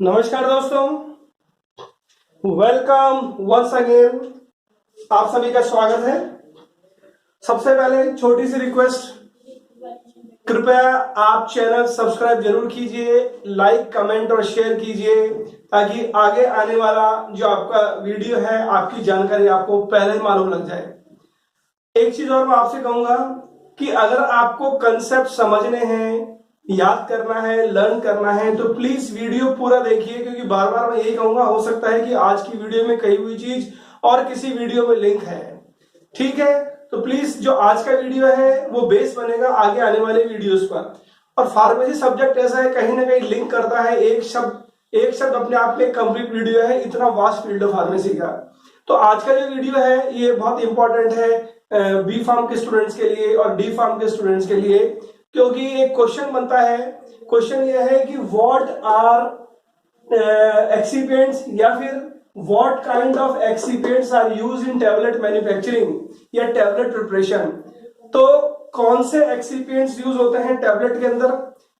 नमस्कार दोस्तों, welcome once again. आप सभी का स्वागत है। सबसे पहले छोटी सी रिक्वेस्ट, कृपया आप चैनल सब्सक्राइब जरूर कीजिए, लाइक कमेंट और शेयर कीजिए ताकि आगे आने वाला जो आपका वीडियो है आपकी जानकारी आपको पहले ही मालूम लग जाए। एक चीज और मैं आपसे कहूंगा कि अगर आपको कंसेप्ट समझने हैं, याद करना है, लर्न करना है तो प्लीज वीडियो पूरा देखिए, क्योंकि बार बार मैं यही कहूंगा, हो सकता है कि आज की वीडियो में कही हुई चीज और किसी वीडियो में लिंक है। ठीक है, तो प्लीज जो आज का वीडियो है वो बेस बनेगा आगे आने वाले वीडियोस पर। और फार्मेसी सब्जेक्ट ऐसा है, कहीं ना कहीं लिंक करता है। एक शब्द अपने आप में कंप्लीट वीडियो है, इतना वास्ट फील्ड है फार्मेसी का। तो आज का जो वीडियो है ये बहुत इंपॉर्टेंट है बी फार्म के स्टूडेंट्स के लिए और डी फार्म के स्टूडेंट्स के लिए, क्योंकि एक क्वेश्चन बनता है। क्वेश्चन ये है कि व्हाट आर एक्सिपिएंट्स या फिर what kind of excipients are used in tablet manufacturing या टैबलेट प्रिपरेशन। तो कौन से एक्सिपिएंट्स यूज होते हैं टैबलेट के अंदर,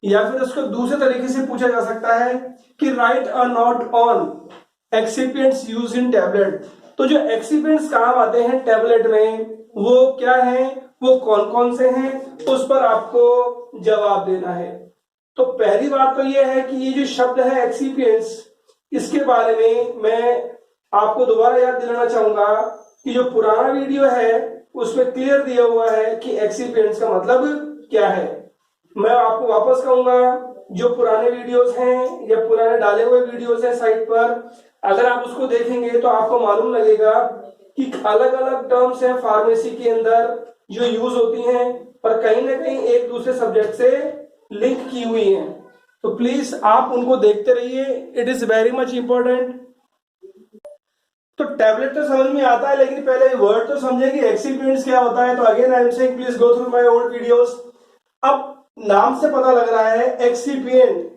या फिर उसको दूसरे तरीके से पूछा जा सकता है कि right a note on excipients use in tablet. तो जो एक्सिपिएंट्स काम आते हैं टैबलेट में वो क्या है, वो कौन कौन से हैं, उस पर आपको जवाब देना है। तो पहली बात तो ये है कि ये जो शब्द है एक्सिपिएंट्स, इसके बारे में मैं आपको दोबारा याद दिलाना चाहूंगा कि जो पुराना वीडियो है उसमें क्लियर दिया हुआ है कि एक्सिपिएंट्स का मतलब क्या है। मैं आपको वापस कहूंगा, जो पुराने वीडियोस हैं या पुराने डाले हुए वीडियोस हैं साइट पर, अगर आप उसको देखेंगे तो आपको मालूम लगेगा कि अलग अलग टर्म्स हैं फार्मेसी के अंदर जो यूज होती हैं पर कहीं ना कहीं एक दूसरे सब्जेक्ट से लिंक की हुई हैं। तो प्लीज आप उनको देखते रहिए, it is very much important. तो टैबलेट तो समझ में आता है, लेकिन पहले वर्ड तो समझे कि एक्सिपिएंट्स क्या होता है। तो again I am saying please go through my old videos. अब नाम से पता लग रहा है एक्सिपिएंट,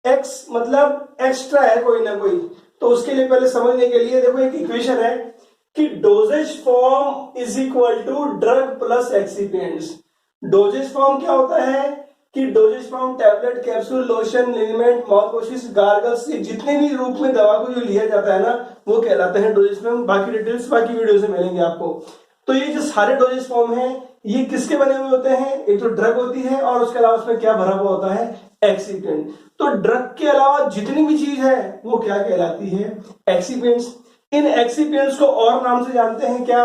एक्स मतलब एक्स्ट्रा है कोई ना कोई। तो उसके लिए पहले समझने के लिए देखो एक इक्वेशन है कि dosage form is equal to drug plus excipients. Dosage form क्या होता है कि dosage form tablet, capsule, lotion, liniment, mouthwashes, gargles, जितने भी रूप में दवा को जो लिया जाता है ना वो कहलाते हैं डोजेज फॉर्म। बाकी डिटेल्स बाकी वीडियो से मिलेंगे आपको। तो ये जो सारे डोजेज फॉर्म हैं ये किसके बने हुए होते हैं, एक तो ड्रग होती है और उसके अलावा उसमें क्या भरा हुआ होता है, एक्सिपिएंट। तो ड्रग के अलावा जितनी भी चीज है वो क्या कहलाती है, एक्सिपिएंट्स। इन एक्सिपिएंट्स को और नाम से जानते हैं क्या,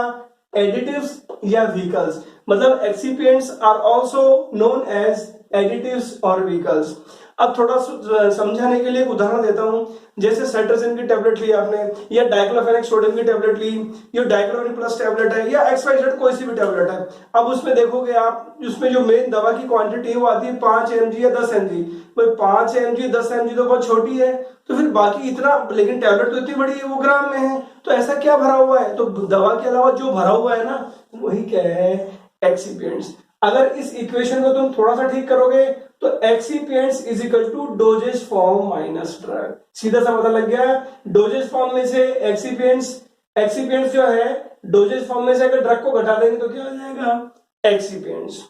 एडिटिव्स या व्हीकल्स। मतलब excipients are also known as additives और व्हीकल्स। अब थोड़ा समझाने के लिए एक उदाहरण देता हूं। जैसे सेट्राजिन की टैबलेट ली आपने, या डाइक्लोफेनेक सोडियम की टैबलेट ली, ये डाइक्लोफेनेक प्लस टैबलेट है, या XYZ कोई सी भी टैबलेट है। अब उसमें देखोगे आप, उसमें जो मेन दवा की क्वांटिटी है वो आती है 5 mg या 10 mg। भाई 5 mg 10 mg तो बहुत छोटी है, तो फिर बाकी इतना, लेकिन टैबलेट तो इतनी बड़ी है वो ग्राम में है। तो ऐसा क्या भरा हुआ है, तो दवा के अलावा जो भरा हुआ है ना वही क्या है, एक्सिपिएंट्स। अगर इस इक्वेशन को तुम थोड़ा सा ठीक करोगे तो excipients is equal to doses form minus drug. सीधा सा पता लग गया। डोजेज फॉर्म में से एक्सिपिएंट्स जो है डोजेज फॉर्म में से अगर ड्रग को घटा देंगे तो क्या हो जाएगा, एक्सिपिएंट्स।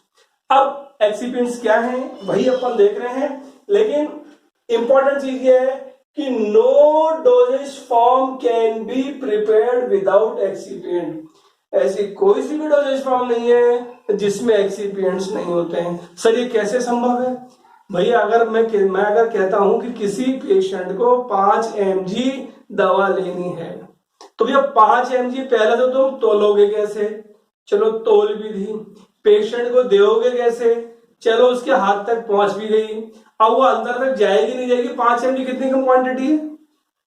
अब एक्सिपिएंट्स क्या है वही अपन देख रहे हैं, लेकिन इंपॉर्टेंट चीज ये है कि no dosage form can be prepared without excipient. ऐसी कोई सी भी डोजेज फॉर्म नहीं है जिसमें एक्सिपिएंट्स नहीं होते हैं। सर ये कैसे संभव है भैया, अगर मैं अगर कहता हूं कि किसी पेशेंट को 5 mg दवा लेनी है तो भैया 5 mg पहले तो तुम तोलोगे कैसे, चलो तोल भी दी, पेशेंट को दोगे कैसे, चलो उसके हाथ तक पहुंच भी गई, अब वो अंदर तक जाएगी नहीं जाएगी, 5 mg कितनी कम क्वांटिटी है।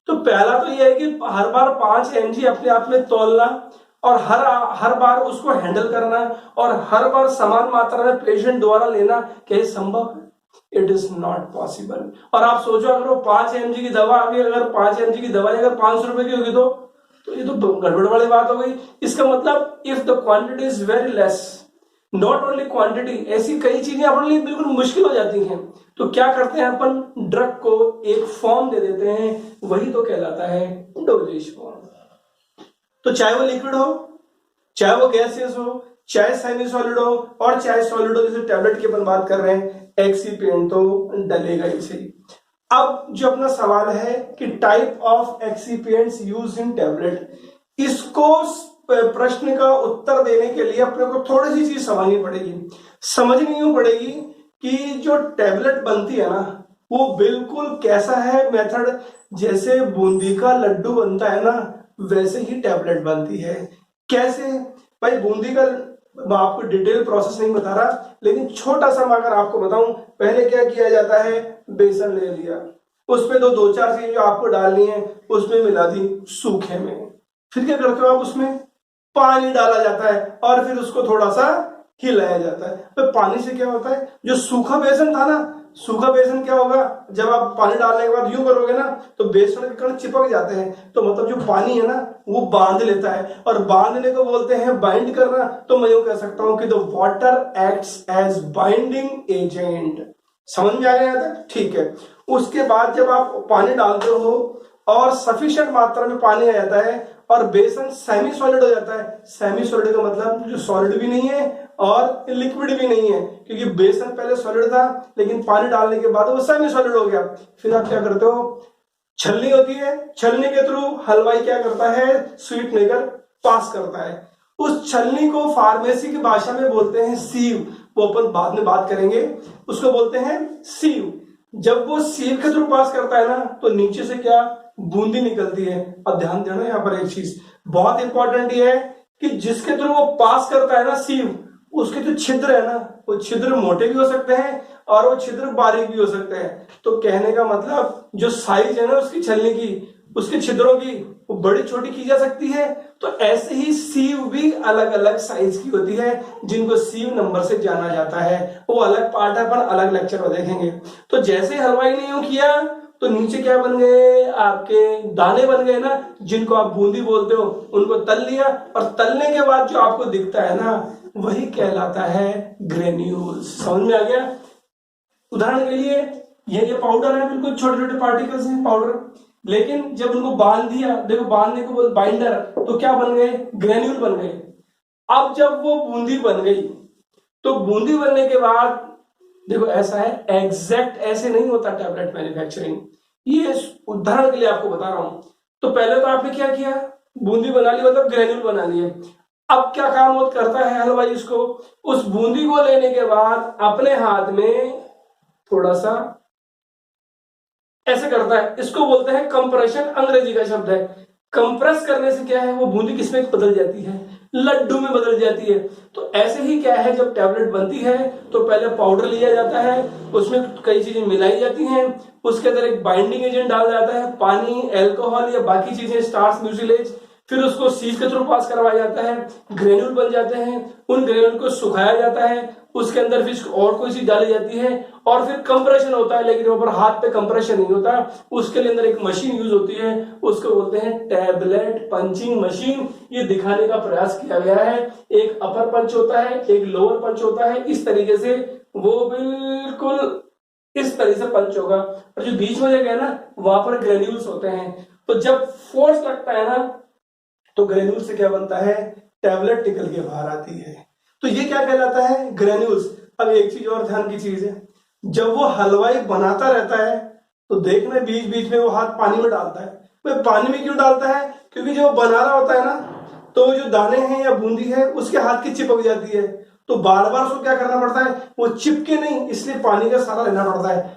तो पहला तो ये है कि हर बार 5 mg अपने आप में तोलना और हर बार उसको हैंडल करना और हर बार समान मात्रा में पेशेंट द्वारा लेना, क्या संभव है, इट इज नॉट पॉसिबल। और आप सोचो अगर वो 5 mg की दवा आगे, अगर 5 mg की दवाई अगर 500 रुपए की होगी तो ये तो गड़बड़ वाली बात हो गई। इसका मतलब if the quantity is very less, not only quantity, ऐसी कई चीजें अपने लिए बिल्कुल मुश्किल हो जाती हैं। तो क्या करते हैं अपन, ड्रग को एक फॉर्म दे देते हैं, वही तो कहलाता है डोजेज फॉर्म। तो चाहे वो लिक्विड हो, चाहे वो गैसियस हो, चाहे सेमी सॉलिड हो और चाहे सॉलिड हो, जैसे टैबलेट की अपन बात कर रहे हैं, एक्सिपिएंट तो डलेगा ही सही। अब जो अपना सवाल है कि type of excipients use in tablet, इसको प्रश्न का उत्तर देने के लिए अपने को थोड़ी सी चीज समझनी पड़ेगी। समझनी यूं पड़ेगी कि जो टैबलेट बनती है ना वो बिल्कुल कैसा है मेथड, जैसे बूंदी का लड्डू बनता है ना वैसे ही टैबलेट बनती है। कैसे भाई? बूंदी का मैं आपको डिटेल प्रोसेस नहीं बता रहा, लेकिन छोटा सा मैं अगर आपको बताऊं, पहले क्या किया जाता है, बेसन ले लिया, उसमें दो चार चीजें जो आपको डालनी है उसमें मिला दी सूखे में, फिर क्या करते हो आप, उसमें पानी डाला जाता है और फिर उसको थोड़ा सा हिलाया जाता है। तो पानी से क्या होता है, जो सूखा बेसन था ना, सूखा बेसन क्या होगा, जब आप पानी डालने के बाद यूं करोगे ना तो बेसन के कण चिपक जाते हैं, तो मतलब जो पानी है ना वो बांध लेता है, और बांधने को बोलते हैं बाइंड करना। तो मैं यूं कह सकता हूं कि the water acts as binding agent. समझ में आ गया तक? ठीक है। उसके बाद जब आप पानी डालते हो और सफिशिएंट मात्रा में पानी आ जाता है और बेसन सेमी सॉलिड हो जाता है, सेमी सॉलिड का मतलब जो सॉलिड भी नहीं है और लिक्विड भी नहीं है, क्योंकि बेसन पहले सॉलिड था लेकिन पानी डालने के बाद वो सेमी सॉलिड हो गया। फिर आप क्या करते हो, छलनी होती है, छलनी के थ्रू हलवाई क्या करता है, स्वीट मेकर पास करता है। उस छलनी को फार्मेसी की भाषा में बोलते हैं सीव, वो अपन बाद में बात करेंगे, उसको बोलते हैं सीव। जब वो सीव के थ्रू पास करता है ना तो नीचे से क्या, बूंदी निकलती है। अब ध्यान देना यहाँ पर एक चीज बहुत इंपॉर्टेंट ये है कि जिसके थ्रू वो पास करता है ना सीव, उसके जो छिद्र है ना वो छिद्र मोटे भी हो सकते हैं और वो छिद्र बारीक भी हो सकते हैं। तो कहने का मतलब जो साइज है ना उसकी छलनी की, उसके छिद्रों की, वो बड़ी छोटी की जा सकती है। तो ऐसे ही सीव भी अलग अलग साइज की होती है जिनको सीव नंबर से जाना जाता है। वो अलग पार्ट है, अपन अलग लेक्चर में देखेंगे। तो जैसे हलवाई ने यूं किया तो नीचे क्या बन गए, आपके दाने बन गए ना, जिनको आप बूंदी बोलते हो, उनको तल लिया और तलने के बाद जो आपको दिखता है ना वही कहलाता है ग्रेन्यूल्स। समझ में आ गया? उदाहरण के लिए ये पाउडर है, बिल्कुल छोटे छोटे पार्टिकल्स हैं पाउडर, लेकिन जब उनको बांध दिया, देखो बांधने को बोल बाइंडर, तो क्या बन गए, ग्रेन्यूल बन गए। अब जब वो बूंदी बन गई तो बूंदी बनने के बाद देखो ऐसा है, एग्जैक्ट ऐसे नहीं होता टैबलेट मैन्युफैक्चरिंग, ये उदाहरण के लिए आपको बता रहा हूं। तो पहले तो आपने क्या किया, बूंदी बना ली, मतलब ग्रेन्यूल बना लिए। अब क्या काम करता है हलवाई, उसको उस बूंदी को लेने के बाद अपने हाथ में थोड़ा सा ऐसे करता है, इसको बोलते हैं कंप्रेशन, अंग्रेजी का शब्द है। कंप्रेस करने से क्या है, वो बूंदी किसमें बदल जाती है, लड्डू में बदल जाती है। तो ऐसे ही क्या है, जब टैबलेट बनती है तो पहले पाउडर लिया जाता है, उसमें कई चीजें मिलाई जाती हैं, उसके अंदर एक बाइंडिंग एजेंट डाला जाता है, पानी, अल्कोहल या बाकी चीजें, स्टार्च, म्यूसिलेज, फिर उसको सीव के थ्रू पास करवाया जाता है, ग्रेन्यूल बन जाते हैं, उन ग्रेन्यूल को सुखाया जाता है, उसके अंदर फिर और कोई चीज डाली जाती है और फिर कंप्रेशन होता है, लेकिन ऊपर हाथ पे कंप्रेशन नहीं होता, उसके लिए अंदर एक मशीन यूज होती है, उसको बोलते हैं टैबलेट पंचिंग मशीन। ये दिखाने का प्रयास किया गया है, एक अपर पंच होता है, एक लोअर पंच होता है, इस तरीके से वो बिल्कुल इस तरह से पंच होगा, और जो बीच में जगह है ना वहां पर ग्रेन्यूल्स होते हैं। तो जब फोर्स लगता है ना तो ग्रेन्यूल से क्या बनता है, टैबलेट निकल के बाहर आती है। तो ये क्या कहलाता है, ग्रेन्यूल्स। अब एक चीज और ध्यान की चीज है, जब वो हलवाई बनाता रहता है तो देखना बीच बीच में वो हाथ पानी में डालता है। भाई पानी में क्यों डालता है, क्योंकि जो बना रहा होता है ना तो जो दाने हैं या बूंदी है उसके हाथ की चिपक जाती है, तो बार बार उसको क्या करना पड़ता है, वो चिपके नहीं, इसलिए पानी का सहारा लेना पड़ता है।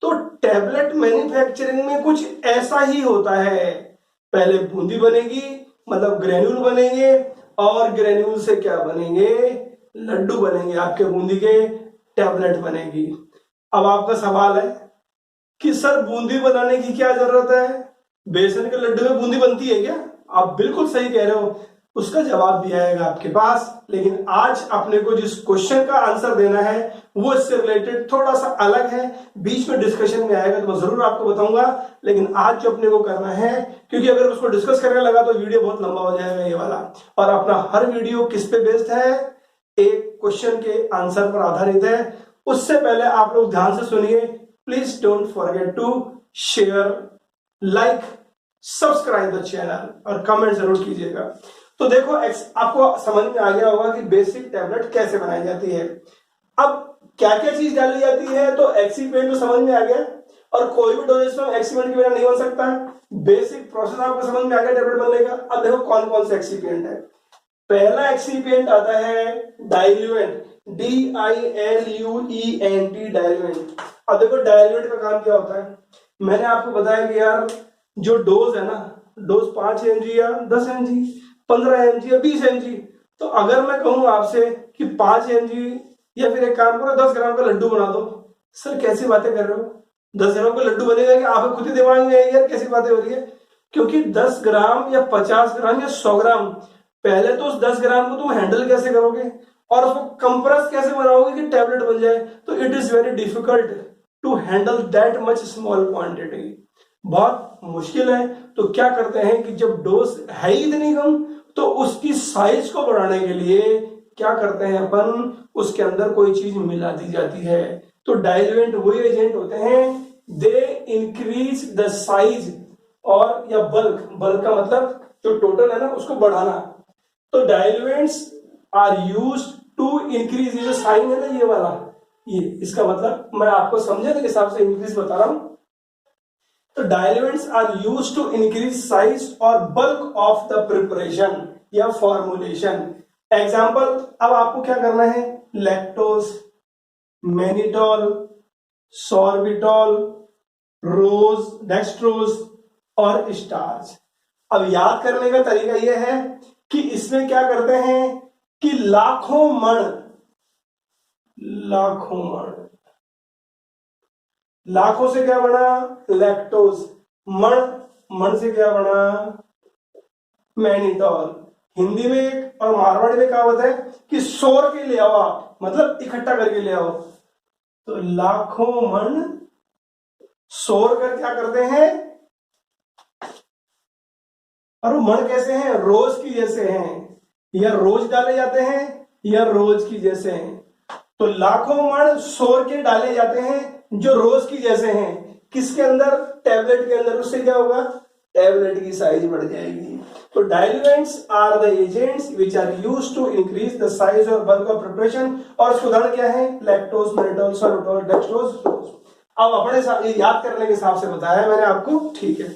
तो टैबलेट मैन्युफैक्चरिंग में कुछ ऐसा ही होता है, पहले बूंदी बनेगी, मतलब ग्रेन्यूल बनेंगे, और ग्रेन्यूल से क्या बनेंगे, लड्डू बनेंगे आपके, बूंदी के टैबलेट बनेगी। अब आपका सवाल है कि सर बूंदी बनाने की क्या जरूरत है, बेसन के लड्डू में बूंदी बनती है क्या? आप बिल्कुल सही कह रहे हो, उसका जवाब भी आएगा आपके पास, लेकिन आज अपने को जिस क्वेश्चन का आंसर देना है वो इससे रिलेटेड थोड़ा सा अलग है, बीच में डिस्कशन में आएगा तो मैं जरूर आपको बताऊंगा। लेकिन आज जो अपने को करना है, क्योंकि अगर उसको डिस्कस करने लगा तो वीडियो बहुत लंबा हो जाएगा ये वाला, और अपना हर वीडियो किस पे बेस्ड है, एक क्वेश्चन के आंसर पर आधारित है। उससे पहले आप लोग ध्यान से सुनिए, please don't forget to share, like, subscribe the channel और कमेंट जरूर कीजिएगा। तो देखो आपको समझ में आ गया होगा कि बेसिक टैबलेट कैसे बनाई जाती है। अब क्या क्या चीज डाली जाती है, तो एक्सीपेंट तो समझ में आ गया, और कोई भी डोजेज फॉर्म एक्सीपिएंट के बिना नहीं बन सकता है। बेसिक प्रोसेस आपको समझ में आ गया टैबलेट बनने का। अब देखो कौन कौन से एक्सीपिएंट है। पहला एक्सीपिएंट आता है डाइल्यूएंट, DILUENT, डाइल्यूएंट। अब देखो डाइल्यूएंट का काम क्या होता है, मैंने आपको बताया कि यार जो डोज है ना, डोज 5 mg या 10 mg, 15 mg या 20 mg, तो अगर मैं कहूं आपसे कि 5 mg या फिर एक काम करो 10 ग्राम का लड्डू बना दो, सर कैसी बातें कर रहे हो, 10 ग्राम का लड्डू बनेगा कि आप खुद ही दिमाग में आएगी यार कैसी बातें हो रही है। क्योंकि 10 ग्राम या 50 ग्राम या 100 ग्राम, पहले तो उस 10 ग्राम को तुम हैंडल कैसे करोगे और उसको कंप्रेस कैसे बनाओगे कि टैबलेट बन जाए, तो it is very difficult to handle that much small quantity, बहुत मुश्किल है। तो क्या करते हैं कि जब डोज है ही इतनी कम, तो उसकी साइज को बढ़ाने के लिए क्या करते हैं अपन, उसके अंदर कोई चीज मिला दी जाती है। तो डाइल्यूएंट वही एजेंट होते हैं, दे इंक्रीज द साइज और या बल्क, बल्क का मतलब जो टोटल है ना उसको बढ़ाना। तो diluents are used to increase, ये जो साइन है ना ये वाला, ये इसका मतलब मैं आपको समझने के हिसाब से इंक्रीज बता रहा हूं। तो diluents are used to increase size और बल्क ऑफ द प्रिपरेशन या फॉर्मुलेशन। एग्जांपल, अब आपको क्या करना है, लैक्टोज, मैनिटॉल, सॉर्बिटॉल, रोज, डेक्सट्रोज और स्टार्च। अब याद करने का तरीका यह है कि इसमें क्या करते हैं कि लाखों मण, लाखों से क्या बना, लैक्टोज, मण से क्या बना, मैनिटॉल। हिंदी में एक और मारवाड़ी में कहावत है कि सोर के ले आओ, मतलब इकट्ठा करके ले आओ। तो लाखों मण सोर कर क्या करते हैं, और मण कैसे हैं, रोज की जैसे हैं, या रोज डाले जाते हैं या रोज की जैसे हैं। तो लाखों मण सोर के डाले जाते हैं जो रोज की जैसे हैं, किसके अंदर, टैबलेट के अंदर। उससे क्या होगा, टैबलेट की साइज बढ़ जाएगी। तो diluents are the agents which are used to increase the size और बल्क ऑफ प्रिपरेशन। और उदाहरण क्या है, लैक्टोज, मैनिटॉल, सॉर्बिटॉल, डेक्सट्रोज। अब अपने याद करने के हिसाब से बताया मैंने आपको, ठीक है।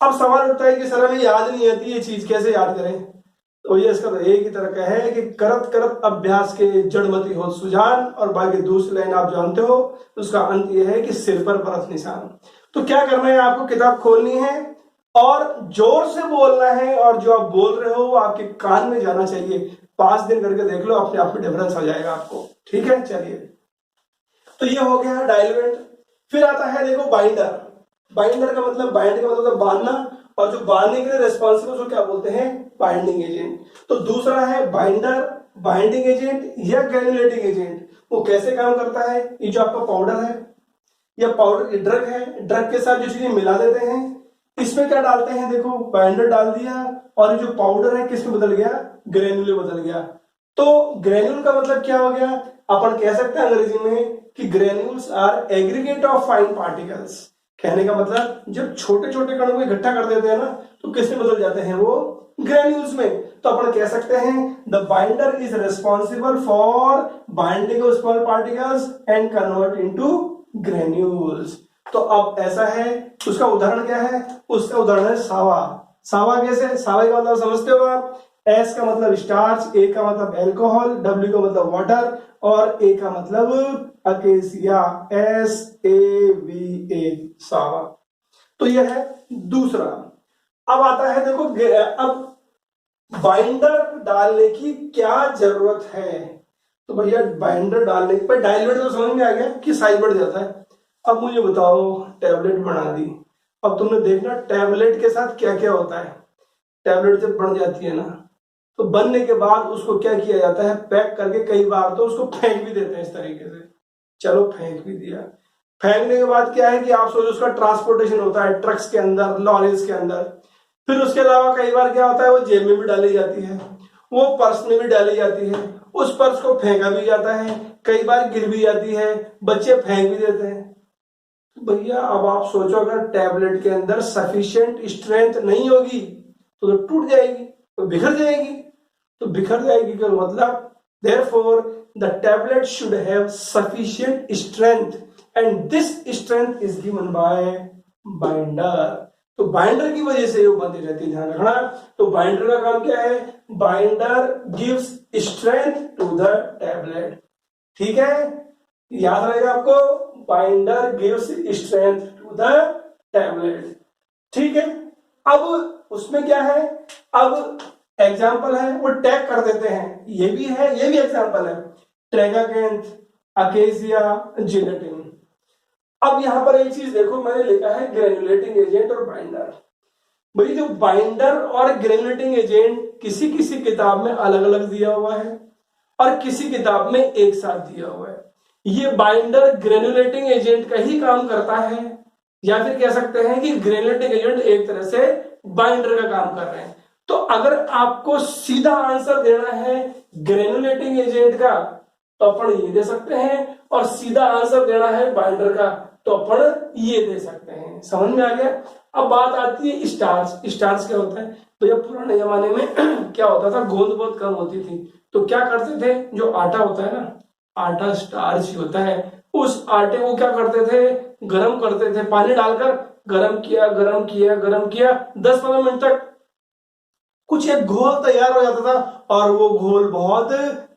अब सवाल उठता है कि सर हमें याद नहीं आती ये चीज, कैसे याद करें। तो ये इसका तो एक ही तरह का है कि करत करत अभ्यास के जड़मती हो सुजान, और बाकी दूसरी लाइन आप जानते हो, उसका अंत यह है कि सिर पर परत निशान। तो क्या करना है, आपको किताब खोलनी है और जोर से बोलना है, और जो आप बोल रहे हो वो आपके कान में जाना चाहिए। 5 दिन करके देख लो, अपने आप में डिफरेंस हो जाएगा आपको, ठीक है। चलिए, तो ये हो गया डाइल्यूएंट। फिर आता है देखो बाइंडर। बाइंडर का मतलब, बाइंड का मतलब बांधना, और जो बांधने के लिए रेस्पॉन्सिबल उसको क्या बोलते हैं, बाइंडिंग एजेंट। तो दूसरा है बाइंडर, बाइंडिंग एजेंट या ग्रेनुलेटिंग एजेंट। वो कैसे काम करता है, ये जो आपका पाउडर है या पाउडर ड्रग है, ड्रग के साथ जो चीजें मिला देते हैं, इसमें क्या डालते हैं, देखो बाइंडर डाल दिया, और ये जो पाउडर है किसमें बदल गया, ग्रेनुले बदल गया। तो ग्रेन्यूल का मतलब क्या हो गया, अपन कह सकते हैं अंग्रेजी में कि granules are aggregate of fine particles. कहने का मतलब जब छोटे छोटे कणों को इकट्ठा कर देते हैं ना, तो किसमें बदल जाते हैं, वो ग्रेन्यूल्स में। तो अपन कह सकते हैं the binder is responsible for binding of small particles and convert into granules. तो अब ऐसा है, उसका उदाहरण क्या है, उसका उदाहरण है सावा। सावा कैसे, सावा का मतलब समझते हो आप, एस का मतलब स्टार्च, ए का मतलब अल्कोहल, डब्ल्यू का मतलब वाटर, और ए का मतलब अकेसिया, SAVA, सावा। तो यह है दूसरा। अब आता है देखो, अब बाइंडर डालने की क्या जरूरत है। तो भैया बाइंडर डालने पर डाइल्यूएंट तो समझ में आ गया कि साइज बढ़ जाता है। अब मुझे बताओ, टैबलेट बना दी, अब तुमने देखना टैबलेट के साथ क्या क्या होता है। टैबलेट जब बन जाती है ना, तो बनने के बाद उसको क्या किया जाता है, पैक करके, कई बार तो उसको फेंक भी देते हैं इस तरीके से। चलो फेंक भी दिया, फेंकने के बाद क्या है कि आप सोचो उसका ट्रांसपोर्टेशन होता है ट्रक्स के अंदर, लॉरीज के अंदर। फिर उसके अलावा कई बार क्या होता है, वो जेब में भी डाली जाती है, वो पर्स में भी डाली जाती है, उस पर्स को फेंका भी जाता है, कई बार गिर भी जाती है, बच्चे फेंक भी देते हैं। भैया अब आप सोचो, अगर टैबलेट के अंदर सफिशिएंट स्ट्रेंथ नहीं होगी तो टूट जाएगी, तो बिखर जाएगी। तो बिखर जाएगी का मतलब, therefore the tablet should have sufficient strength and this strength is given by binder. तो बाइंडर की वजह से वो बनती रहती है, ध्यान रखना। तो बाइंडर का काम क्या है? Binder gives strength to the tablet. ठीक है, याद रहेगा आपको, binder gives strength to the tablet. ठीक है, अब उसमें क्या है, अब एग्जाम्पल है वो टैग कर देते हैं, ये भी है, ये भी एग्जाम्पल है, ट्रेगाकैंथ, अकेसिया, जिलेटिन। अब यहां पर एक चीज देखो, मैंने लिखा है ग्रेनुलेटिंग एजेंट और बाइंडर। भाई जो बाइंडर और ग्रेनुलेटिंग एजेंट किसी किसी किताब में अलग अलग दिया हुआ है और किसी किताब में एक साथ दिया हुआ है। ये बाइंडर ग्रेनुलेटिंग एजेंट का ही काम करता है, या फिर कह सकते हैं कि ग्रेनुलेटिंग एजेंट एक तरह से बाइंडर का काम कर रहे हैं। तो अगर आपको सीधा आंसर देना है ग्रेनुलेटिंग एजेंट का तो अपन ये दे सकते हैं, और सीधा आंसर देना है बाइंडर का तो अपन ये दे सकते हैं। समझ में आ गया? अब बात आती है स्टार्च। स्टार्च क्या होता है? तो जब पुराने जमाने में क्या होता था, गोंद बहुत कम होती थी, तो क्या करते थे, जो आटा होता है ना, आटा स्टार्च होता है, उस आटे को क्या करते थे, गरम करते थे, पानी डालकर गरम किया गरम किया गरम किया, 10-15 मिनट तक कुछ एक घोल तैयार हो जाता था, और वो घोल बहुत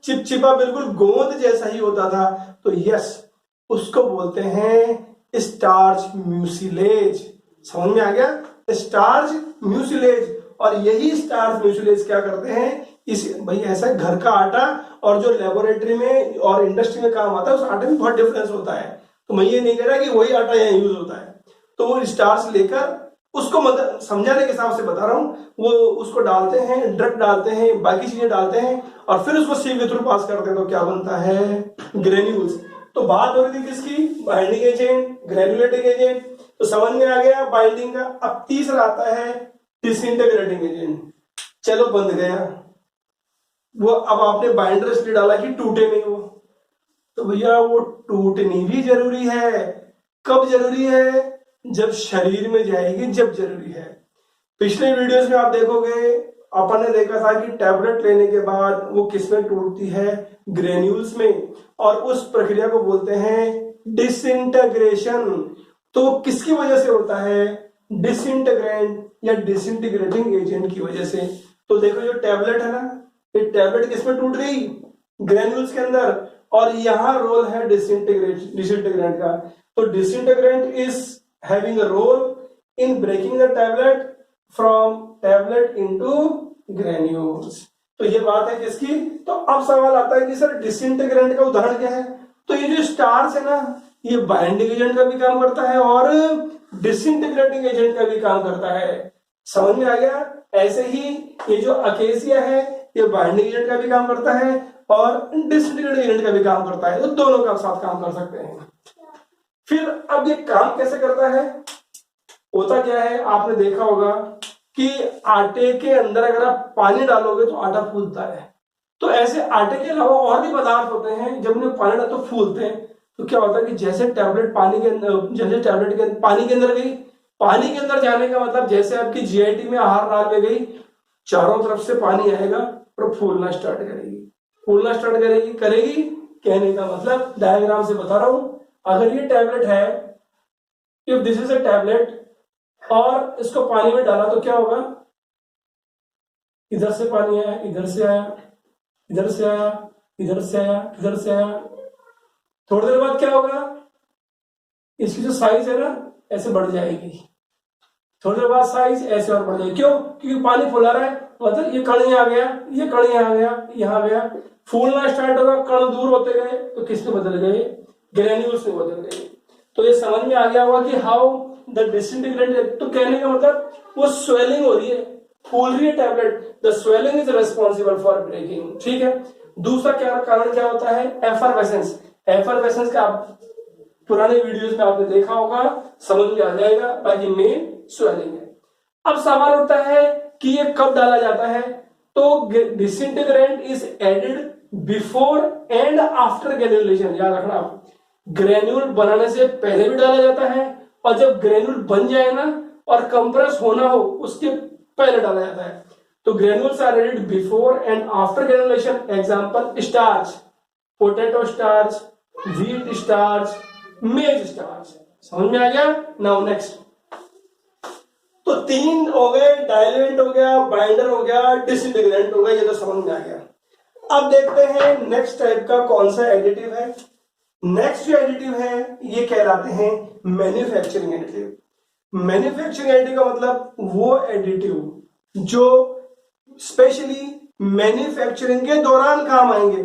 चिपचिपा, बिल्कुल गोंद जैसा ही होता था। तो यस, उसको बोलते हैं स्टार्च म्यूसिलेज। समझ में आ गया? Starch mucilage. और यही स्टार्च म्यूसिलेज क्या करते हैं, इस भाई ऐसा घर का आटा और जो लेबोरेटरी में और इंडस्ट्री में काम आता है, उस आटे में बहुत डिफरेंस होता है। तो मैं ये नहीं कह रहा कि वही आटा यहाँ यूज होता है। तो वो स्टार्च लेकर उसको मतलब समझाने के हिसाब से बता रहा हूं, वो उसको डालते हैं, ड्रग डालते हैं, बाकी चीजें डालते हैं, और फिर उसको सीव के थ्रू पास करते हैं, तो क्या बनता है, ग्रेन्यूल्स। तो बात हो रही थी किसकी, बाइंडिंग एजेंट, ग्रेनुलेटिंग एजेंट। तो समझ में आ गया बाइंडिंग का। अब तीसरा आता है डिसइंटीग्रेटिंग एजेंट। चलो बंद गया वो। अब आपने बाइंडर इसलिए डाला कि टूटे नहीं वो, तो भैया वो टूटनी भी जरूरी है। कब जरूरी है? जब शरीर में जाएगी, जब जरूरी है। पिछले वीडियोस में आप देखोगे, अपन ने देखा था कि टैबलेट लेने के बाद वो किस में टूटती है, ग्रेन्यूल्स में, और उस प्रक्रिया को बोलते हैं डिसइंटीग्रेशन। तो किसकी वजह से होता है, डिसइंटीग्रेंट या डिसइंटीग्रेटिंग एजेंट की वजह से। तो देखो जो टैबलेट है ना, ये टैबलेट किसमें टूट गई, ग्रेन्यूल्स के अंदर, और यहां रोल है डिसइंटीग्रेंट का। तो disintegrant is having a role in breaking the tablet from tablet into granules। तो ये बात है किसकी। तो अब सवाल आता है कि सर डिसइंटीग्रेंट का उदाहरण क्या है। तो ये जो स्टार्च है ना, ये बाइंडिंग एजेंट का भी काम करता है और डिसइंटीग्रेटिंग एजेंट का भी काम करता है। समझ में आ गया? ऐसे ही ये जो अकेसिया है, ये बाइंडिंग एजेंट का भी काम करता है और डिसइंटीग्रेटिंग एजेंट का भी काम करता है। तो दोनों का साथ काम कर सकते हैं। फिर अब ये काम कैसे करता है, होता क्या है, आपने देखा होगा कि आटे के अंदर अगर आप पानी डालोगे तो आटा फूलता है। तो ऐसे आटे के अलावा और भी पदार्थ होते हैं, जब उन्हें पानी डालो तो फूलते हैं। तो क्या होता है कि जैसे टैबलेट पानी के अंदर, जैसे टैबलेट के पानी के अंदर गई, पानी के अंदर जाने का मतलब जैसे आपकी जीआईटी में आहार नाल में गई, चारों तरफ से पानी आएगा और फूलना स्टार्ट करेगी, फूलना स्टार्ट करेगी। कहने का मतलब डायग्राम से बता रहा हूं, अगर ये टैबलेट है, if this is a tablet, और इसको पानी में डाला तो क्या होगा, इधर से पानी आया, इधर से आया, इधर से आया, इधर से आया, इधर से आया। थोड़ी देर बाद क्या होगा, इसकी जो साइज है ना ऐसे बढ़ जाएगी। थोड़ी देर बाद साइज ऐसे और बढ़ जाएगी। क्यों? क्योंकि पानी फुला रहा है, मतलब ये कण यहाँ गया, ये कण यहाँ गया, यहाँ गया, फूलना स्टार्ट होगा। कण दूर होते गए तो किस में बदल गए, ग्रेन्यूल्स में बदल गए। तो ये समझ में आ गया होगा कि हाउ द डिसइंटीग्रेटेड। तो कहने का मतलब वो स्वेलिंग हो रही है, फूल रही है tablet, the swelling is responsible for breaking. ठीक है। दूसरा क्या कारण क्या होता है, एफरवेसेंस। एफरवेसेंस का पुराने वीडियोस में आपने देखा होगा, समझ में आ जाएगा। बाकी मेन स्वेलिंग है। अब सवाल उठता है कि ये कब डाला जाता है। तो disintegrant is added before and after granulation. याद रखना, ग्रेन्यूल बनाने से पहले भी डाला जाता है, और जब ग्रेन्यूल बन जाए ना और कंप्रेस होना हो उसके पहले डाला जाता है। तो granules are added before and after granulation. Example starch, potato starch, wheat starch, maize starch. समझ में आ गया? Now next. तो 3 हो गए, डाइल्यूएंट हो गया, बाइंडर हो गया, डिसइंटीग्रेंट हो गया, ये तो समझ में आ गया। अब देखते हैं नेक्स्ट टाइप का कौन सा एडिटिव है। नेक्स्ट जो एडिटिव है ये कहलाते हैं मैन्युफैक्चरिंग एडिटिव। मैन्युफैक्चरिंग एडिटिव का मतलब वो एडिटिव जो स्पेशली मैन्युफैक्चरिंग के दौरान काम आएंगे।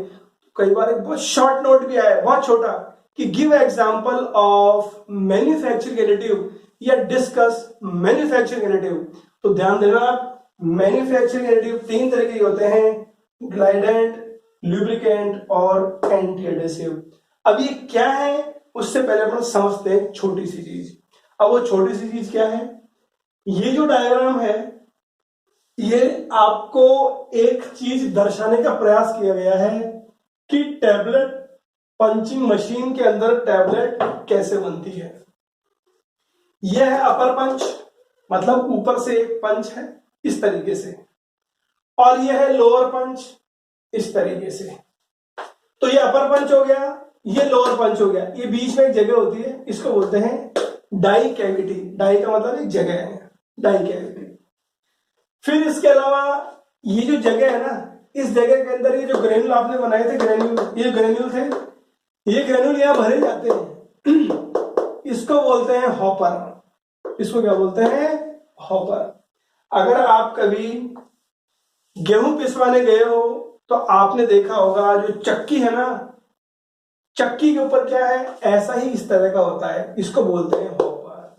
कई बार एक बहुत शॉर्ट नोट भी आया, बहुत छोटा, कि give example of manufacturing additive या डिस्कस मैन्युफैक्चरिंग एडिटिव। तो ध्यान देना, मैन्युफैक्चरिंग एडिटिव 3 तरह के होते हैं, ग्लाइडेंट, लुब्रिकेंट और एंटी एडेसिव। अब ये क्या है उससे पहले अपन समझते हैं छोटी सी चीज। अब वो छोटी सी चीज क्या है? ये जो डायग्राम है ये आपको एक चीज दर्शाने का प्रयास किया गया है कि टैबलेट पंचिंग मशीन के अंदर टैबलेट कैसे बनती है। यह है अपर पंच, मतलब ऊपर से एक पंच है इस तरीके से, और यह है लोअर पंच इस तरीके से। तो ये अपर पंच हो गया, ये लोअर पंच हो गया। ये बीच में एक जगह होती है, इसको बोलते हैं डाई कैविटी। डाई का मतलब एक जगह है, डाई कैविटी। फिर इसके अलावा ये जो जगह है ना, इस जगह के अंदर ये जो ग्रेन्यूल आपने बनाए थे, ये ग्रेन्यूल थे, ये ग्रेन्यूल यहां भरे जाते हैं। इसको बोलते हैं हॉपर। इसको क्या बोलते हैं? हॉपर। अगर आप कभी गेहूं पिसवाने गए हो तो आपने देखा होगा जो चक्की है ना, चक्की के ऊपर क्या है, ऐसा ही इस तरह का होता है, इसको बोलते हैं हॉपर।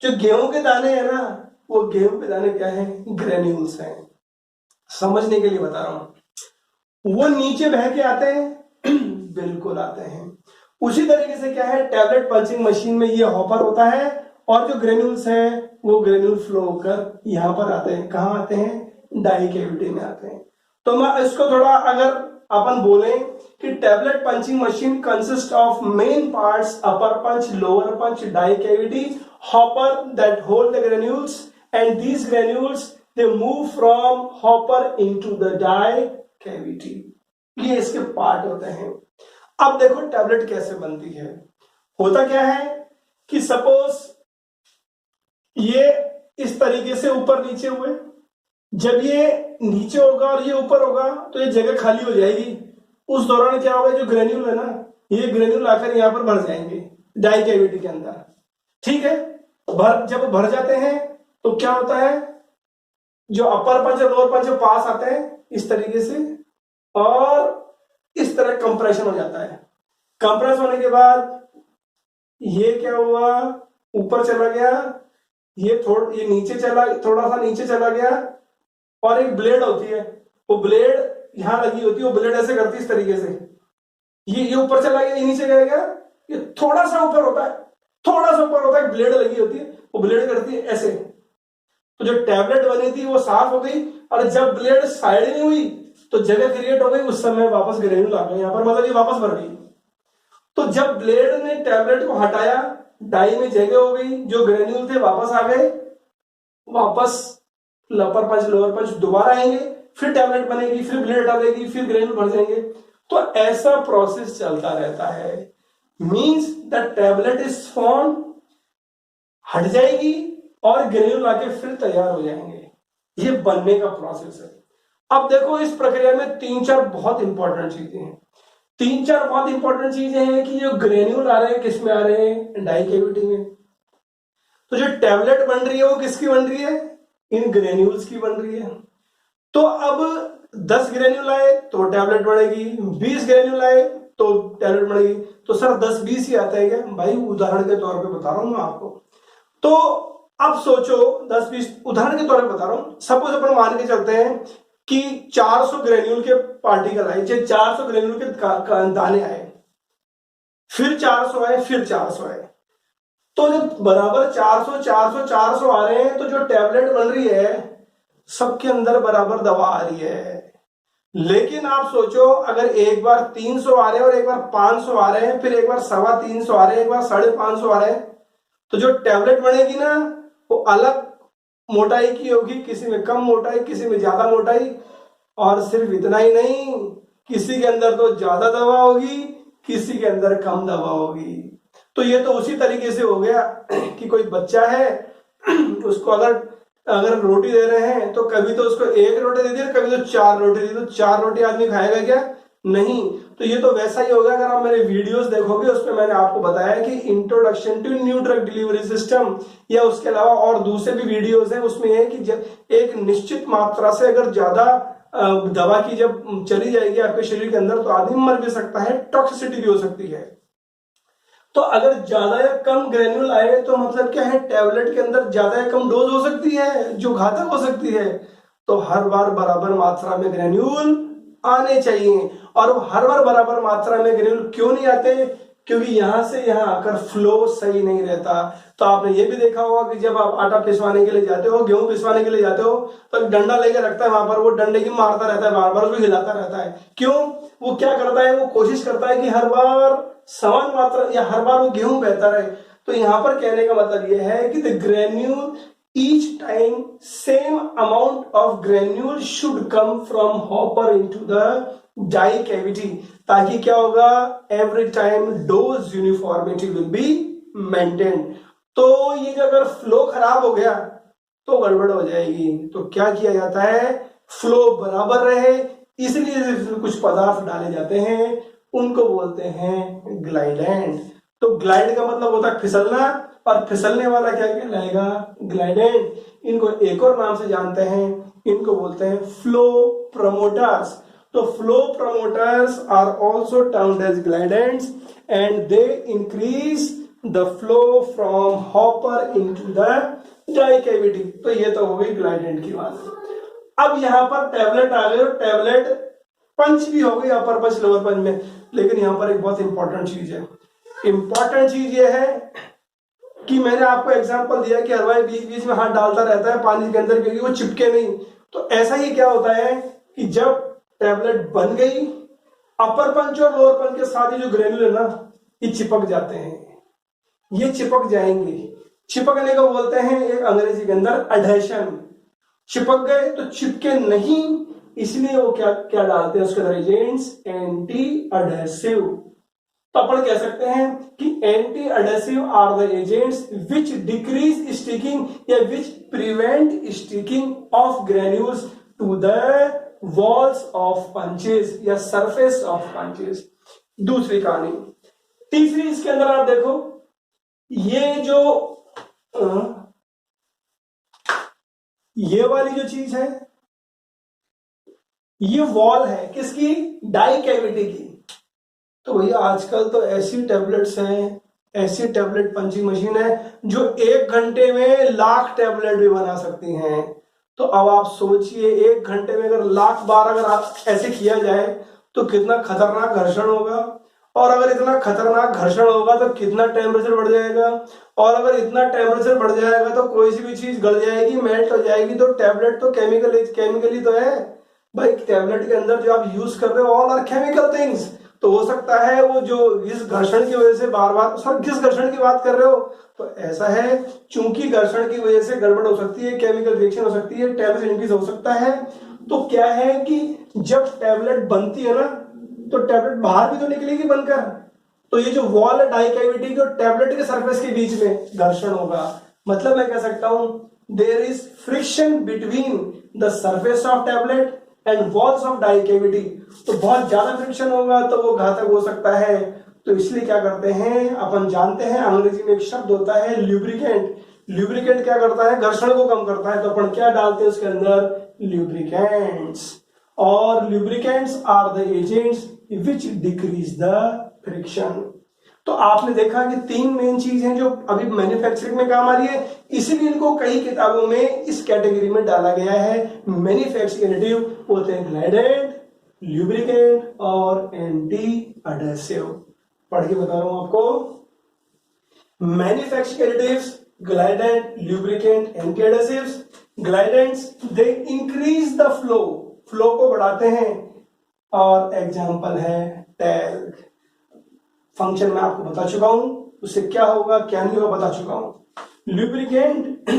जो गेहूं के दाने हैं ना, वो गेहूं के दाने क्या है? ग्रेन्यूल्स हैं। समझने के लिए बता रहा हूं। वो नीचे बह के आते हैं बिल्कुल आते हैं। उसी तरीके से क्या है, टैबलेट पंचिंग मशीन में ये हॉपर होता है, और जो ग्रेन्यूल्स हैं वो ग्रेन्यूल फ्लो होकर यहां पर आते हैं। कहां आते हैं? डाई कैविटी में आते हैं। तो मैं इसको थोड़ा अगर अपन बोले कि tablet punching machine consist of main parts, upper punch, lower punch, die cavity, hopper that hold the granules, and these granules they move from hopper into the die cavity. ये इसके पार्ट होते हैं। अब देखो टैबलेट कैसे बनती है। होता क्या है कि सपोज ये इस तरीके से ऊपर नीचे हुए, जब ये नीचे होगा और ये ऊपर होगा तो ये जगह खाली हो जाएगी। उस दौरान क्या होगा, जो ग्रेन्यूल है ना, ये ग्रेन्यूल आकर यहां पर भर जाएंगे डाई कैविटी के अंदर। ठीक है, जब भर जाते हैं तो क्या होता है, जो अपर पंच और लोअर पंच पास आते हैं इस तरीके से, और इस तरह कंप्रेशन हो जाता है। कंप्रेस होने के बाद ये क्या हुआ, ऊपर चला गया, ये नीचे चला, थोड़ा सा नीचे चला गया, और एक ब्लेड होती है, वो ब्लेड यहां लगी होती है, वो ब्लेड ऐसे करती है इस तरीके से। ये ऊपर चला गया, ये नीचे गया, ये थोड़ा सा ऊपर होता है, थोड़ा सा ऊपर होता है, ब्लेड लगी होती है, वो ब्लेड करती है ऐसे। तो जो टैबलेट बनी थी वो साफ हो गई, और जब ब्लेड साइड में हुई तो जगह क्रिएट हो गई, उस समय वापस ग्रेन्यूल आ गए यहां पर, मतलब ये वापस भर गई। तो जब ब्लेड ने टैबलेट को हटाया, डाई में जगह हो गई, जो ग्रेन्यूल थे वापस आ गए, वापस अपर पंच लोअर पंच दोबारा आएंगे, फिर टैबलेट बनेगी, फिर ब्लेड हटा देगी, फिर ग्रेन्यूल भर जाएंगे। तो ऐसा प्रोसेस चलता रहता है। Means the tablet is form, हट जाएगी और ग्रेन्यूल आके फिर तैयार हो जाएंगे। ये बनने का प्रोसेस है। अब देखो इस प्रक्रिया में 3-4 बहुत इंपॉर्टेंट चीजें हैं। 3-4 बहुत इंपॉर्टेंट चीजें हैं कि जो ग्रेन्यूल आ रहे हैं किस में आ रहे हैं, डाई कैविटी में। तो जो टैबलेट बन रही है वो किसकी बन रही है, इन ग्रेन्यूल्स की बन रही है। तो अब 10 ग्रेन्यूल आए तो टैबलेट बनेगी, 20 ग्रेन्यूल आए तो टैबलेट बनेगी। तो सर 10-20 ही आता है क्या भाई? उदाहरण के तौर पे बता रहा हूं मैं आपको। तो अब सोचो 10-20 उदाहरण के तौर पे बता रहा हूं। सपोज अपन मान के चलते हैं कि 400 ग्रेन्यूल के पार्टिकल आए, 400 ग्रेन्यूल के दाने आए, फिर 400 आए, फिर 400 आए। तो जब बराबर 400 400 400 आ रहे हैं तो जो टैबलेट बन रही है सबके अंदर बराबर दवा आ रही है। लेकिन आप सोचो अगर एक बार 300 आ रहे हैं और एक बार 500 आ रहे हैं, फिर एक बार 350 आ रहे हैं, एक बार 550 आ रहे हैं, तो जो टैबलेट बनेगी ना वो अलग मोटाई की होगी, किसी में कम मोटाई, किसी में ज्यादा मोटाई। और सिर्फ इतना ही नहीं, किसी के अंदर तो ज्यादा दवा होगी, किसी के अंदर कम दवा होगी। तो ये तो उसी तरीके से हो गया कि कोई बच्चा है, उसको अगर रोटी दे रहे हैं तो कभी तो उसको एक रोटी दे दी, कभी तो 4 रोटी दी, तो 4 रोटी आदमी खाएगा क्या? नहीं। तो ये तो वैसा ही होगा। अगर आप मेरे वीडियोस देखोगे, उसमें मैंने आपको बताया कि introduction to new drug delivery system, या उसके अलावा और दूसरे भी वीडियोस हैं, उसमें है कि जब एक निश्चित मात्रा से अगर ज्यादा दवा की जब चली जाएगी आपके शरीर के अंदर तो आदमी मर भी सकता है, टॉक्सिसिटी भी हो सकती है। तो अगर ज्यादा या कम ग्रेन्यूल आए तो मतलब क्या है, टैबलेट के अंदर ज्यादा या कम डोज हो सकती है जो घातक हो सकती है। तो हर बार बराबर मात्रा में ग्रेन्यूल आने चाहिए। और हर बार बराबर मात्रा में ग्रेन्यूल क्यों नहीं आते? क्योंकि यहां से यहां आकर फ्लो सही नहीं रहता। तो आपने ये भी देखा होगा कि जब आप आटा पिसवाने के लिए जाते हो, गेहूं पिसवाने के लिए जाते हो, तो एक डंडा लेके रखता है वहां पर, वो डंडे की मारता रहता है, बार बार उसको हिलाता रहता है। क्यों? वो क्या करता है, वो कोशिश करता है कि हर बार समान मात्रा या हर बार वो गेहूं बहता रहे। तो यहां पर कहने का मतलब यह है कि the granule each time same amount of granule should come from hopper into the die cavity, ताकि क्या होगा, every time dose uniformity will be maintained। तो ये जो अगर फ्लो खराब हो गया तो गड़बड़ हो जाएगी। तो क्या किया जाता है, फ्लो बराबर रहे इसलिए कुछ पदार्थ डाले जाते हैं, उनको बोलते हैं ग्लाइडेंट। तो ग्लाइड का मतलब होता है फिसलना, और फिसलने वाला क्या कहलाएगा, ग्लाइडेंट। इनको एक और नाम से जानते हैं, इनको बोलते हैं फ्लो प्रमोटर्स। तो flow promoters are also termed as glidants and they increase the flow from hopper into the die cavity. तो ये तो हो गई ग्लाइडेंट की बात। अब यहां पर टैबलेट आ गए, टैबलेट पंच भी हो गई अपर पंच लोअर पंच में। लेकिन यहां पर एक बहुत इंपॉर्टेंट चीज है। इंपॉर्टेंट चीज ये है कि मैंने आपको एग्जांपल दिया कि हलवाई बीच बीच में हाथ डालता रहता है पानी के अंदर क्योंकि वो चिपके नहीं। तो ऐसा ही क्या होता है कि जब टैबलेट बन गई, अपर पंच और लोअर पंच के साथ ही जो ग्रेन्यूल है ना, ये चिपक जाते हैं, ये चिपक जाएंगे। चिपकने को बोलते हैं एक अंग्रेजी के अंदर एडहेशन। चिपक गए तो चिपके नहीं, इसलिए वो क्या क्या डालते हैं उसके अंदर, एजेंट्स एंटी एडहेसिव। तो अपन कह सकते हैं कि anti adhesive are the agents which decrease sticking या which prevent sticking of granules to the walls of punches या सरफेस ऑफ पंचेस। दूसरी कहानी। तीसरी इसके अंदर आप देखो, ये जो ये वाली जो चीज है, ये वॉल है किसकी, डाई कैविटी की। तो भैया आजकल तो ऐसी टैबलेट्स हैं, ऐसी टैबलेट पंचिंग मशीन है जो 1 घंटे में लाख टैबलेट भी बना सकती हैं। तो अब आप सोचिए 1 घंटे में अगर लाख बार अगर आप ऐसे किया जाए तो कितना खतरनाक घर्षण होगा। और अगर इतना खतरनाक घर्षण होगा तो कितना टेम्परेचर बढ़ जाएगा। और अगर इतना टेम्परेचर बढ़ जाएगा तो कोई सी भी चीज गल जाएगी, मेल्ट हो जाएगी। तो टैबलेट तो केमिकली तो है भाई। टैबलेट के अंदर जो आप यूज कर रहे हो ऑल आर केमिकल थिंग्स। तो हो सकता है वो जो इस घर्षण की वजह से बार बार, सर किस घर्षण की बात कर रहे हो, तो ऐसा है चूंकि घर्षण की वजह से गड़बड़ हो सकती है, केमिकल रिएक्शन हो सकती है, टेम्परेचर इंक्रीज हो सकता है। तो क्या है कि जब टैबलेट बनती है ना, तो टैबलेट बाहर भी तो निकलेगी बनकर। तो ये जो वॉल है डाई कैविटी के और टैबलेट के सरफेस के बीच में घर्षण होगा। मतलब मैं कह सकता हूं there is friction between the surface of tablet and walls of die cavity. तो बहुत ज्यादा फ्रिक्शन होगा तो वो घातक हो सकता है। तो इसलिए क्या करते हैं, अपन जानते हैं अंग्रेजी में एक शब्द होता है ल्यूब्रिकेंट। ल्यूब्रिकेंट क्या करता है, घर्षण को कम करता है। तो अपन क्या डालते हैं उसके अंदर, ल्यूब्रिकेंट्स। और lubricants are the agents which decrease the friction. तो आपने देखा कि 3 मेन चीज हैं जो अभी मैन्युफैक्चरिंग में काम आ रही है, इसीलिए इनको कई किताबों में इस कैटेगरी में डाला गया है। मैन्युफैक्चरिंग होते हैं ग्लाइडेंट, ल्यूब्रिकेंट और एंटी एडहेसिव। पढ़ के बता रहा हूं आपको, manufacturing glidant, lubricant, anti adhesives. Glidants they increase the flow, flow को बढ़ाते हैं। और एग्जांपल है टैल्क। फंक्शन मैं आपको बता चुका हूं, उससे क्या होगा क्या नहीं होगा बता चुका हूं। Lubricant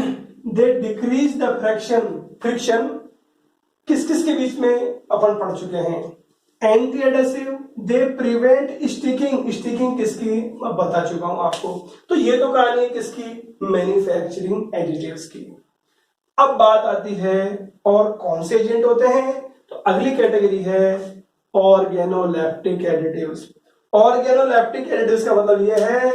they decrease the friction किस किस के बीच में अपन पढ़ चुके हैं। Anti adhesive they prevent sticking. Sticking किसकी मैं बता चुका हूं आपको। तो ये तो कहानी है किसकी, मैन्युफैक्चरिंग एडिटिव्स की। अब बात आती है और कौन से एजेंट होते हैं, तो अगली कैटेगरी है ऑर्गेनोलेप्टिक एडिटिव्स। ऑर्गेनोलेप्टिक एडिटिव्स का मतलब यह है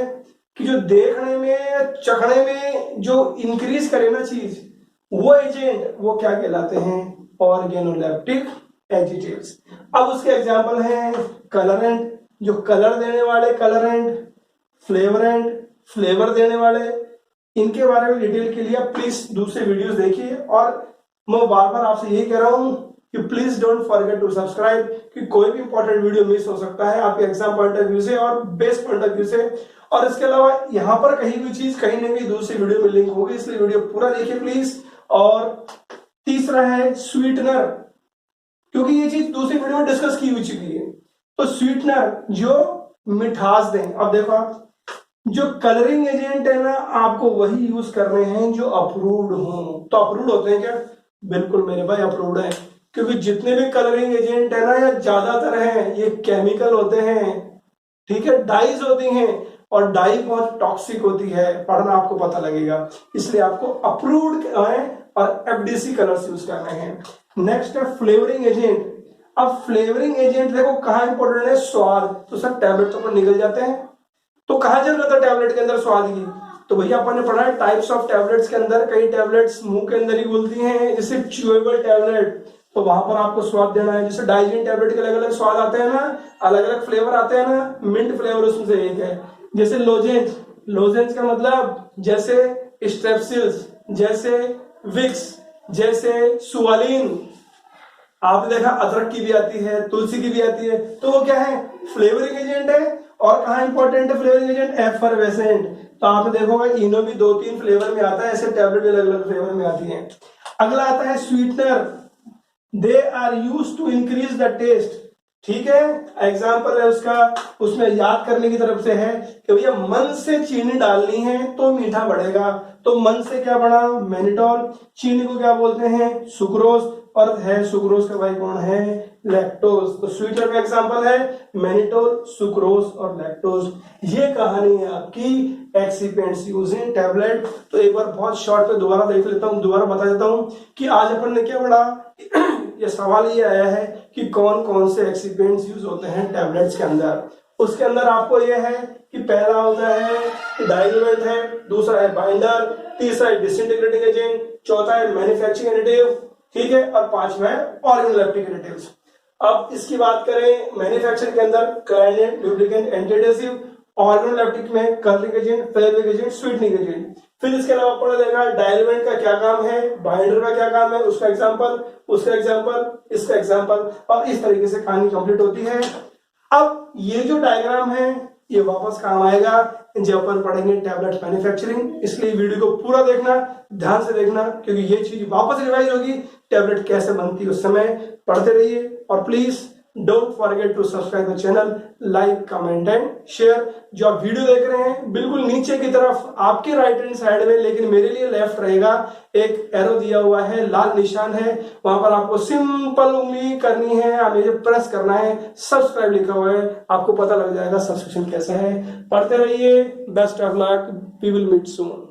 कि जो देखने में चखने में जो इंक्रीज करे ना चीज, वो एजेंट वो क्या कहलाते हैं, ऑर्गेनोलेप्टिक एडिटिव्स। अब उसके एग्जांपल हैं कलरेंट, जो कलर देने वाले कलरेंट, फ्लेवरेंट, फ्लेवर देने वाले। इनके बारे में डिटेल के लिए आप प्लीज दूसरे वीडियोस देखिए। और मैं बार बार आपसे यही कह रहा हूं कि please don't forget to subscribe, कि कोई भी इंपॉर्टेंट वीडियो मिस हो सकता है आपके एग्जाम पॉइंट ऑफ व्यू से और बेस्ट पॉइंट ऑफ व्यू से। और इसके अलावा यहाँ पर कहीं भी चीज कहीं ना कहीं दूसरी वीडियो में लिंक होगी, इसलिए वीडियो पूरा देखिए प्लीज। और तीसरा है स्वीटनर, क्योंकि ये चीज दूसरी वीडियो में डिस्कस की हुई चुकी है। तो स्वीटनर जो मिठास दें। अब देखो जो कलरिंग एजेंट है ना, आपको वही यूज करने हैं जो अप्रूव्ड हो। तो अप्रूव्ड होते हैं क्या, बिल्कुल मेरे भाई अप्रूव्ड है, क्योंकि जितने भी कलरिंग एजेंट है ना, या ज्यादातर हैं ये केमिकल होते हैं, ठीक है, डाइज होती हैं, और डाई बहुत टॉक्सिक होती है, पढ़ना आपको पता लगेगा। इसलिए आपको अप्रूव्ड और एफडीसी कलर्स यूज करने हैं। नेक्स्ट है फ्लेवरिंग एजेंट। अब फ्लेवरिंग एजेंट देखो कहाँ इंपॉर्टेंट है, स्वाद। तो सर टैबलेट तो अपन निकल जाते हैं, तो कहा जरूरत है टैबलेट के अंदर स्वाद की, तो भैया अपन ने पढ़ा है टाइप्स ऑफ टैबलेट्स के अंदर कई टैबलेट्स मुंह के अंदर ही घुलती हैं, जैसे च्यूएबल टैबलेट, तो वहां पर आपको स्वाद देना है। जैसे डाइजीन टैबलेट के अलग अलग स्वाद आते हैं ना, अलग अलग फ्लेवर आते हैं ना, मिंट फ्लेवर उसमें से एक है। जैसे लोजेंज, लोजेंज का मतलब जैसे स्ट्रेप्सिल्स, जैसे विक्स, जैसे सुवालिन। आपने देखा अदरक की भी आती है, तुलसी की भी आती है, तो वो क्या है, फ्लेवरिंग एजेंट है। और कहा इंपॉर्टेंट है फ्लेवरिंग एजेंट, एफरवेसेंट। तो आप देखोगे इनो भी 2-3 फ्लेवर में आता है, ऐसे टैबलेट भी अलग अलग फ्लेवर में आती है। अगला आता है sweetener, they are use to increase the taste. ठीक है, एग्जाम्पल है उसका, उसमें याद करने की तरफ से है कि भैया मन से चीनी डालनी है तो मीठा बढ़ेगा। तो मन से क्या बढ़ा, मैनिटोल। चीनी को क्या बोलते हैं, सुक्रोज, और है सुक्रोज का भाई कौन है, लैक्टोज। तो स्वीटनर का एग्जांपल है मैनिटोल, सुक्रोज और लैक्टोज। ये कहानी है आपकी एक्सिपेंट्स यूजिंग टैबलेट। तो एक बार बहुत शॉर्ट पे दोबारा देख लेता हूँ, दोबारा बता देता हूँ कि आज अपन ने क्या पढ़ा। ये सवाल ये आया है कि कौन कौन से एक्सिपेंट्स यूज होते हैं टैबलेट्स के अंदर। उसके अंदर आपको ये है कि पहला होता है डाइल्यूएंट है, दूसरा है बाइंडर, तीसरा है डिसइंटीग्रेटिंग एजेंट, चौथा है मैन्युफैक्चरिंग एडिटिव, ठीक है, और पांचवा है ऑर्गेनोलेप्टिक एडिटिव्स। अब इसकी बात करें मैन्युफैक्चरिंग के अंदर काइनेंट, लुब्रिकेंट, एंटीएडेसिव, ऑर्गेनोलेप्टिक में colouring agent, flavouring agent, sweetening agent. फिर इसके अलावा पढ़ा जाएगा डाइल्यूएंट का क्या काम है, बाइंडर का क्या काम है, उसका एग्जांपल, उसका एग्जांपल, इसका एग्जांपल, और इस तरीके से कहानी कंप्लीट होती है। अब ये जो डायग्राम है ये वापस काम आएगा जब अपन पढ़ेंगे टैबलेट मैन्युफैक्चरिंग। इसलिए वीडियो को पूरा देखना, ध्यान से देखना, क्योंकि ये चीज वापस रिवाइज होगी, टैबलेट कैसे बनती है उस समय पढ़ते रहिए। और please don't forget to subscribe the channel, like, comment and share. जो आप वीडियो देख रहे हैं बिल्कुल नीचे की तरफ आपके राइट हैंड साइड में, लेकिन मेरे लिए लेफ्ट रहेगा, एक एरो दिया हुआ है, लाल निशान है, वहां पर आपको सिंपल उंगली करनी है, हमें प्रेस करना है, सब्सक्राइब लिखा हुआ है, आपको पता लग जाएगा सब्सक्रिप्शन कैसा है। पढ़ते रहिए, best of luck, we will meet soon.